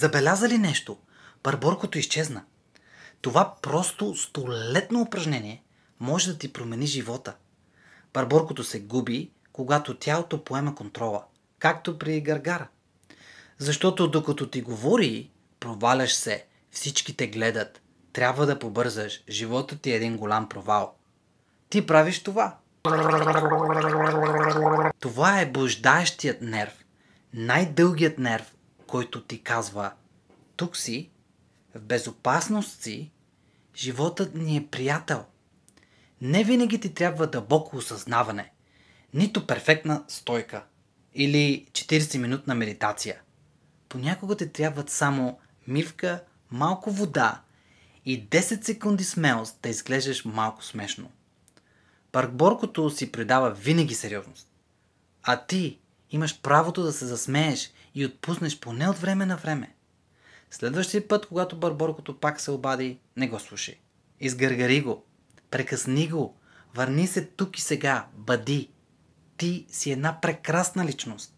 Забеляза ли нещо? Бърборкото изчезна. Това просто столетно упражнение може да ти промени живота. Бърборкото се губи, когато тялото поема контрола, както при гаргара. Защото докато ти говори, проваляш се, всички те гледат, трябва да побързаш, животът ти е един голям провал. Ти правиш това. Това е блуждаещият нерв, най-дългият нерв, който ти казва: тук си, в безопасност си, животът ни е приятел. Не винаги ти трябва дълбоко осъзнаване, нито перфектна стойка или 40-минутна медитация. Понякога ти трябват само мивка, малко вода и 10 секунди смелост да изглеждаш малко смешно. Бърборкото си придава винаги сериозност. А ти имаш правото да се засмееш и отпуснеш поне от време на време. Следващия път, когато бърборкото пак се обади, не го слушай. Изгъргари го, прекъсни го, върни се тук и сега, бъди. Ти си една прекрасна личност.